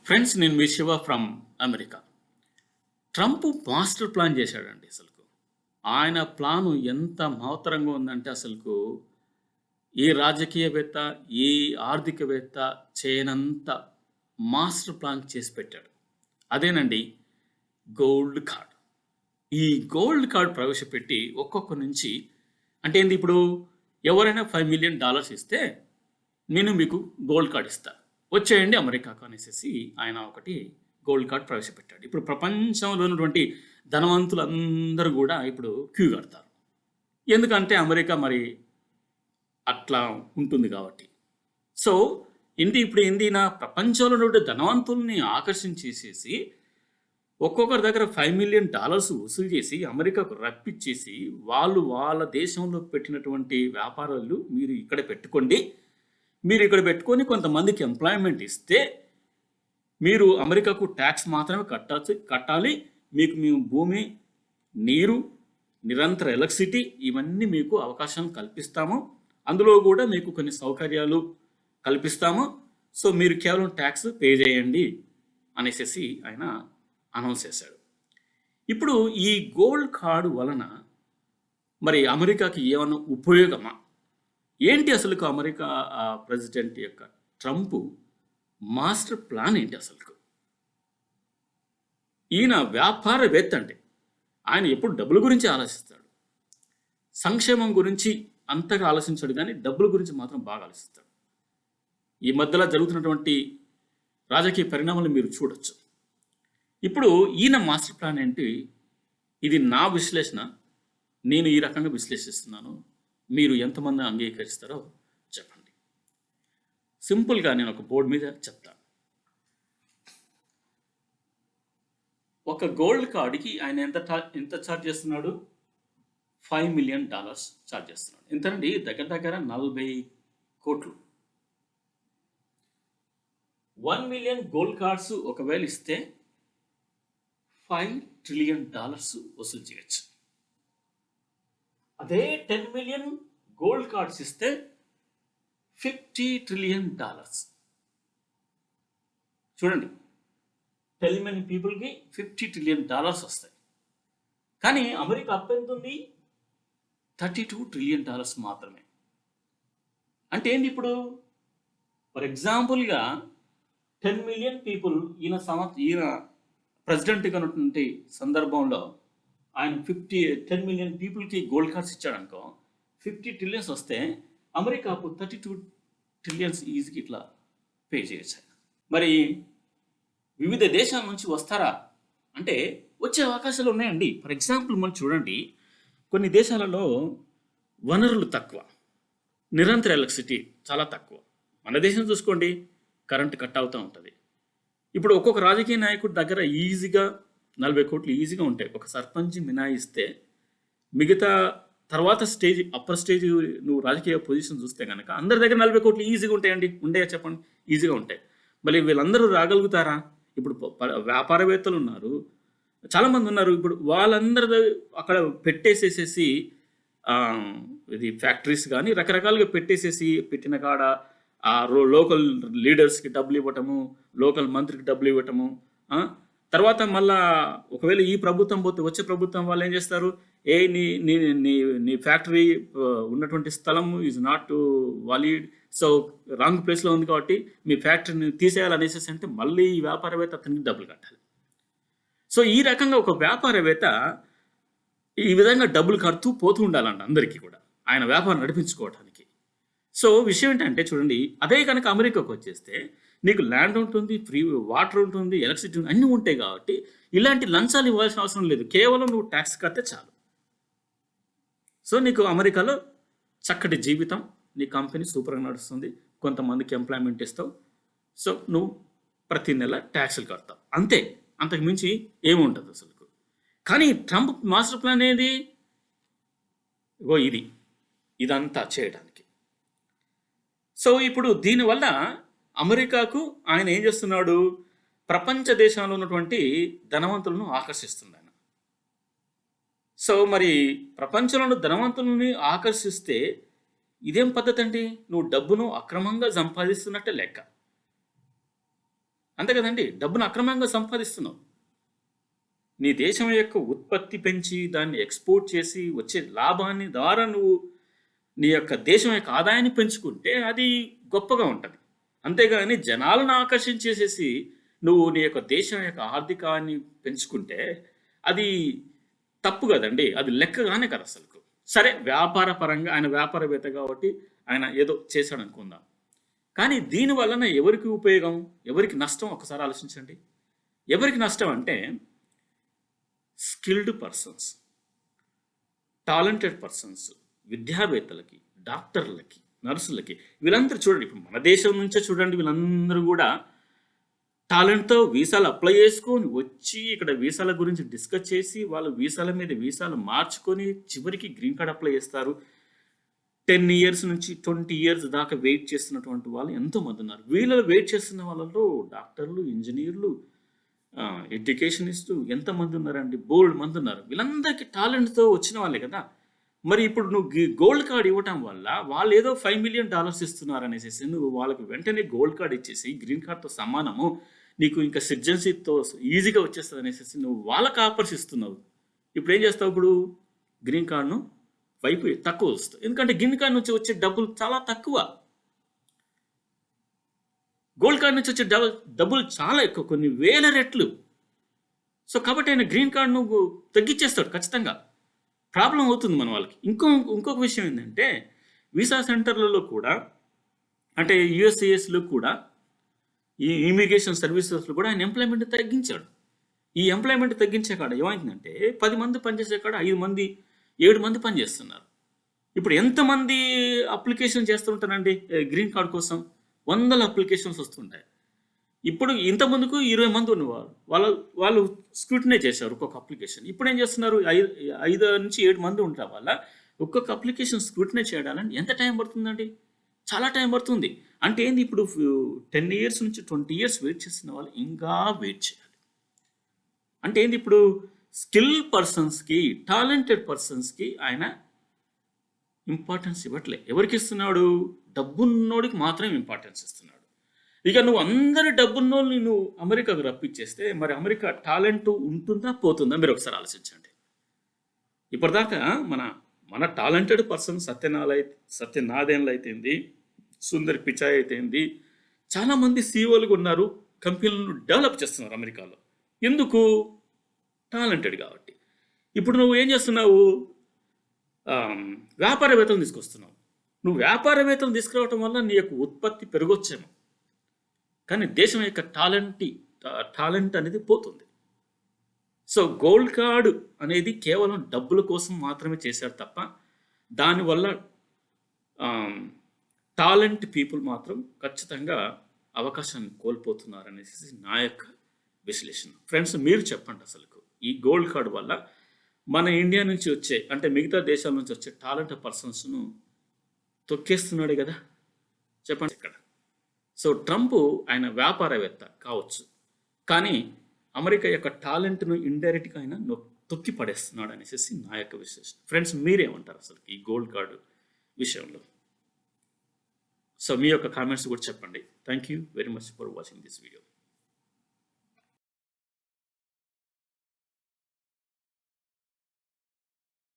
Friends, నేను మీ Shiva from America. Trump master plan చేశాడండి అసలుకు. ఆయన ప్లాను ఎంత మహత్తరంగా ఉందంటే అసలుకు ఏ రాజకీయవేత్త, ఏ ఆర్థికవేత్త చేయనంత మాస్టర్ ప్లాన్ చేసి పెట్టాడు. అదేనండి గోల్డ్ కార్డ్. ఈ గోల్డ్ కార్డ్ ప్రవేశపెట్టి ఒక్కొక్క నుంచి అంటే ఏంది, ఇప్పుడు ఎవరైనా $5 million ఇస్తే నేను మీకు గోల్డ్ కార్డ్ ఇస్తా, వచ్చేయండి అమెరికాకు అనేసి ఆయన ఒకటి గోల్డ్ కార్డ్ ప్రవేశపెట్టాడు. ఇప్పుడు ప్రపంచంలో ఉన్నటువంటి ధనవంతులందరూ కూడా ఇప్పుడు క్యూ కడతారు. ఎందుకంటే అమెరికా మరి అట్లా ఉంటుంది కాబట్టి. సో ఇప్పుడు నా ప్రపంచంలో ఉన్నటువంటి ధనవంతుల్ని ఆకర్షించేసేసి ఒక్కొక్కరి దగ్గర $5 million వసూలు చేసి అమెరికాకు రప్పించేసి వాళ్ళ దేశంలో పెట్టినటువంటి వ్యాపారాలు మీరు ఇక్కడ పెట్టుకోండి, మీరు ఇక్కడ పెట్టుకొని కొంతమందికి ఎంప్లాయ్మెంట్ ఇస్తే మీరు అమెరికాకు ట్యాక్స్ మాత్రమే కట్టాలి, మీకు మేము భూమి, నీరు, నిరంతర ఎలక్ట్రిసిటీ ఇవన్నీ మీకు అవకాశం కల్పిస్తాము, అందులో కూడా మీకు కొన్ని సౌకర్యాలు కల్పిస్తాము, సో మీరు కేవలం ట్యాక్స్ పే చేయండి అనేసి ఆయన అనౌన్స్ చేశాడు. ఇప్పుడు ఈ గోల్డ్ కార్డు వలన మరి అమెరికాకి ఏమైనా ఉపయోగమా ఏంటి? అసలు అమెరికా ప్రెసిడెంట్ యొక్క ట్రంప్ మాస్టర్ ప్లాన్ ఏంటి? అసలు ఈయన వ్యాపారవేత్త అంటే ఆయన ఎప్పుడు డబ్బుల గురించి ఆలోచిస్తాడు, సంక్షేమం గురించి అంతగా ఆలోచించాడు, కానీ డబ్బుల గురించి మాత్రం బాగా ఆలోచిస్తాడు. ఈ మధ్యలో జరుగుతున్నటువంటి రాజకీయ పరిణామాలు మీరు చూడొచ్చు. ఇప్పుడు ఈయన మాస్టర్ ప్లాన్ ఏంటి? ఇది నా విశ్లేషణ, నేను ఈ రకంగా విశ్లేషిస్తున్నాను, మీరు ఎంతమంది అంగీకరిస్తారో చెప్పండి. సింపుల్గా నేను ఒక బోర్డు మీద చెప్తాను. ఒక గోల్డ్ కార్డుకి ఆయన ఎంత ఛార్జ్ చేస్తున్నాడు? $5 million ఛార్జ్ చేస్తున్నాడు. ఎంతండి? దగ్గర దగ్గర 40 కోట్లు. 1 million గోల్డ్ కార్డ్స్ ఒకవేళ ఇస్తే $5 trillion వసూలు చేయొచ్చు. అదే 10 million గోల్డ్ కార్డ్స్ ఇస్తే $50 trillion. చూడండి, 10 million పీపుల్కి $50 trillion వస్తాయి. కానీ అమెరికా అప్పు ఎంత ఉంది? $32 trillion మాత్రమే. అంటే ఏంటి? ఇప్పుడు ఫర్ ఎగ్జాంపుల్గా 10 million పీపుల్ ఈయన ప్రెసిడెంట్గా ఉన్నటువంటి సందర్భంలో ఆయన 10 million పీపుల్కి గోల్డ్ కార్డ్స్ ఇచ్చాడనుకో, $50 trillion వస్తే అమెరికాకు $32 trillion ఈజీకి ఇట్లా పే చేయొచ్చు. మరి వివిధ దేశాల నుంచి వస్తారా అంటే వచ్చే అవకాశాలు ఉన్నాయండి. ఫర్ ఎగ్జాంపుల్ మనం చూడండి, కొన్ని దేశాలలో వనరులు తక్కువ, నిరంతర ఎలక్ట్రిసిటీ చాలా తక్కువ. మన దేశం చూసుకోండి, కరెంటు కట్ అవుతూ ఉంటుంది. ఇప్పుడు ఒక్కొక్క రాజకీయ నాయకుడి దగ్గర ఈజీగా 40 కోట్లు ఈజీగా ఉంటాయి. ఒక సర్పంచ్ మినాయిస్తే మిగతా తర్వాత స్టేజ్, అప్పర్ స్టేజ్ నువ్వు రాజకీయ పొజిషన్ చూస్తే కనుక అందరి దగ్గర 40 కోట్లు ఈజీగా ఉంటాయండి. ఉండేయా చెప్పండి? ఈజీగా ఉంటాయి. మళ్ళీ వీళ్ళందరూ రాగలుగుతారా? ఇప్పుడు వ్యాపారవేత్తలు ఉన్నారు, చాలామంది ఉన్నారు. ఇప్పుడు వాళ్ళందరూ అక్కడ పెట్టేసేసేసి ఇది ఫ్యాక్టరీస్ కానీ రకరకాలుగా పెట్టిన కాడ లోకల్ లీడర్స్కి డబ్బులు ఇవ్వటము, లోకల్ మంత్రికి డబ్బులు ఇవ్వటము. తర్వాత మళ్ళా ఒకవేళ ఈ ప్రభుత్వం పోతే వచ్చే ప్రభుత్వం వాళ్ళు ఏం చేస్తారు? నీ నీ నీ నీ ఫ్యాక్టరీ ఉన్నటువంటి స్థలం is not valid, so wrong ప్లేస్లో ఉంది కాబట్టి మీ ఫ్యాక్టరీని తీసేయాలనేసి అంటే మళ్ళీ ఈ వ్యాపారవేత్త అతనికి డబ్బులు కట్టాలి. సో ఈ రకంగా ఒక వ్యాపారవేత్త ఈ విధంగా డబ్బులు కడుతూ పోతూ ఉండాలంట అందరికీ కూడా ఆయన వ్యాపారం నడిపించుకోవడానికి. సో విషయం ఏంటంటే చూడండి, అదే కనుక అమెరికాకు వచ్చేస్తే నీకు ల్యాండ్ ఉంటుంది, ఫ్రీ వాటర్ ఉంటుంది, ఎలక్ట్రిసిటీ ఉంటుంది, అన్నీ ఉంటాయి కాబట్టి ఇలాంటి లంచాలు ఇవ్వాల్సిన అవసరం లేదు. కేవలం నువ్వు ట్యాక్స్ కడితే చాలు. సో నీకు అమెరికాలో చక్కటి జీవితం, నీ కంపెనీ సూపర్గా నడుస్తుంది, కొంతమందికి ఎంప్లాయ్మెంట్ ఇస్తావు, సో నువ్వు ప్రతి నెల ట్యాక్సులు కడతావు, అంతే. అంతకు మించి ఏముంటుంది అసలు. కానీ ట్రంప్ మాస్టర్ ప్లాన్ ఏది? ఇదంతా చేయడానికి. సో ఇప్పుడు దీనివల్ల అమెరికాకు ఆయన ఏం చేస్తున్నాడు? ప్రపంచ దేశాల్లో ఉన్నటువంటి ధనవంతులను ఆకర్షిస్తుంది ఆయన. సో మరి ప్రపంచంలో ధనవంతులని ఆకర్షిస్తే ఇదేం పద్ధతి అండి? నువ్వు డబ్బును అక్రమంగా సంపాదిస్తున్నట్టే లెక్క. అంతే కదండి, డబ్బును అక్రమంగా సంపాదిస్తున్నావు. నీ దేశం యొక్క ఉత్పత్తి పెంచి దాన్ని ఎక్స్పోర్ట్ చేసి వచ్చే లాభాన్ని ద్వారా నువ్వు నీ యొక్క దేశం యొక్క ఆదాయాన్ని పెంచుకుంటే అది గొప్పగా ఉంటుంది. అంతేగాని జనాలను ఆకర్షించేసేసి నువ్వు నీ యొక్క దేశం యొక్క ఆర్థికాన్ని పెంచుకుంటే అది తప్పు కదండి, అది లెక్కగానే కదా అసలు. సరే, వ్యాపార పరంగా ఆయన వ్యాపారవేత్త కాబట్టి ఆయన ఏదో చేశాడు అనుకుందాం. కానీ దీని వలన ఎవరికి ఉపయోగం, ఎవరికి నష్టం ఒకసారి ఆలోచించండి. ఎవరికి నష్టం అంటే స్కిల్డ్ పర్సన్స్, టాలెంటెడ్ పర్సన్స్, విద్యావేత్తలకి, డాక్టర్లకి, నర్సులకి, వీళ్ళందరూ చూడండి. ఇప్పుడు మన దేశం నుంచే చూడండి, వీళ్ళందరూ కూడా టాలెంట్తో వీసాలు అప్లై చేసుకొని వచ్చి ఇక్కడ వీసాల గురించి డిస్కస్ చేసి వాళ్ళు వీసాల మీద వీసాలు మార్చుకొని చివరికి గ్రీన్ కార్డ్ అప్లై చేస్తారు. 10 years నుంచి 20 years దాకా వెయిట్ చేస్తున్నటువంటి వాళ్ళు ఎంతోమంది ఉన్నారు. వీళ్ళలో వెయిట్ చేస్తున్న వాళ్ళలో డాక్టర్లు, ఇంజనీర్లు, ఎడ్యుకేషనిస్టు ఎంతమంది ఉన్నారండి, బోల్డ్ మంది ఉన్నారు. వీళ్ళందరికీ టాలెంట్తో వచ్చిన వాళ్ళే కదా. మరి ఇప్పుడు నువ్వు గోల్డ్ కార్డ్ ఇవ్వటం వల్ల వాళ్ళు ఏదో $5 million ఇస్తున్నారు అనేసి నువ్వు వాళ్ళకి వెంటనే గోల్డ్ కార్డ్ ఇచ్చేసి గ్రీన్ కార్డ్తో సమానము, నీకు ఇంకా సిటిజన్షిప్తో ఈజీగా వచ్చేస్తుంది అనేసి నువ్వు వాళ్ళకి ఆఫర్స్ ఇస్తున్నావు. ఇప్పుడు ఏం చేస్తావు? ఇప్పుడు గ్రీన్ కార్డును వైపు తక్కువ వస్తుంది, ఎందుకంటే గ్రీన్ కార్డ్ నుంచి వచ్చే డబ్బులు చాలా తక్కువ, గోల్డ్ కార్డ్ నుంచి వచ్చే డబ్బులు చాలా ఎక్కువ, కొన్ని వేల రెట్లు. సో కాబట్టి ఆయన గ్రీన్ కార్డ్ నువ్వు తగ్గించేస్తాడు ఖచ్చితంగా. ప్రాబ్లం అవుతుంది మన వాళ్ళకి. ఇంకొక విషయం ఏంటంటే వీసా సెంటర్లలో కూడా, అంటే యుఎస్ఏఎస్లో కూడా, ఈ ఇమిగ్రేషన్ సర్వీసెస్లో కూడా ఆయన ఎంప్లాయ్మెంట్ తగ్గించాడు. ఈ ఎంప్లాయ్మెంట్ తగ్గించే కాడ ఏమైందంటే 10 మంది పనిచేసే కాడ 5 మంది 7 మంది పనిచేస్తున్నారు. ఇప్పుడు ఎంతమంది అప్లికేషన్ చేస్తుంటారండి గ్రీన్ కార్డ్ కోసం? 100 అప్లికేషన్స్ వస్తుంటాయి. ఇప్పుడు ఇంతకుముందుకు 20 మంది ఉన్నవారు, వాళ్ళు స్క్రూటినై చేశారు ఒక్కొక్క అప్లికేషన్. ఇప్పుడు ఏం చేస్తున్నారు? 5 నుంచి 7 మంది ఉంటారు వల్ల ఒక్కొక్క అప్లికేషన్ స్క్రూటినై చేయడానికి ఎంత టైం పడుతుందండి? చాలా టైం పడుతుంది. అంటే ఏంది, ఇప్పుడు 10 years నుంచి 20 years వెయిట్ చేస్తున్న వాళ్ళు ఇంకా వెయిట్ చేయాలి. అంటే ఏంది, ఇప్పుడు స్కిల్ పర్సన్స్కి, టాలెంటెడ్ పర్సన్స్కి ఆయన ఇంపార్టెన్స్ ఇవ్వట్లే. ఎవరికి ఇస్తున్నాడు? డబ్బున్నోడికి మాత్రం ఇంపార్టెన్స్ ఇస్తున్నాడు. ఇక నువ్వు అందరి డబ్బున్నోళ్ళని నువ్వు అమెరికాకు రప్పించేస్తే మరి అమెరికా టాలెంట్ ఉంటుందా పోతుందా? మీరు ఒకసారి ఆలోచించండి. ఇప్పటిదాకా మన టాలెంటెడ్ పర్సన్ సత్యనారాయణలు అయితేంది, సుందర్ పిచాయ్ అయితేంది, చాలామంది సీఈఓలుగా ఉన్నారు, కంపెనీలను డెవలప్ చేస్తున్నారు అమెరికాలో. ఎందుకు? టాలెంటెడ్ కాబట్టి. ఇప్పుడు నువ్వు ఏం చేస్తున్నావు? వ్యాపారవేత్తలు తీసుకొస్తున్నావు. నువ్వు వ్యాపారవేత్తలు తీసుకురావటం వల్ల నీ యొక్క ఉత్పత్తి పెరగొచ్చేమో, కానీ దేశం యొక్క టాలెంట్ అనేది పోతుంది. సో గోల్డ్ కార్డు అనేది కేవలం డబ్బుల కోసం మాత్రమే చేశారు తప్ప దానివల్ల టాలెంట్ పీపుల్ మాత్రం ఖచ్చితంగా అవకాశాన్ని కోల్పోతున్నారు అనేసి నా యొక్క విశ్లేషణ. ఫ్రెండ్స్, మీరు చెప్పండి, అసలు ఈ గోల్డ్ కార్డు వల్ల మన ఇండియా నుంచి వచ్చే, అంటే మిగతా దేశాల నుంచి వచ్చే టాలెంట్ పర్సన్స్ను తొక్కేస్తున్నాడు కదా, చెప్పండి ఇక్కడ. సో ట్రంప్ ఆయన వ్యాపారవేత్త కావచ్చు, కానీ అమెరికా యొక్క టాలెంట్ను ఇండైరెక్ట్గా ఆయన తొక్కి పడేస్తున్నాడు అనేసి నా యొక్క విశ్లేషణ. ఫ్రెండ్స్, మీరేమంటారు అసలు ఈ గోల్డ్ కార్డు విషయంలో? సో మీ యొక్క కామెంట్స్ కూడా చెప్పండి. Thank you very much for watching this video.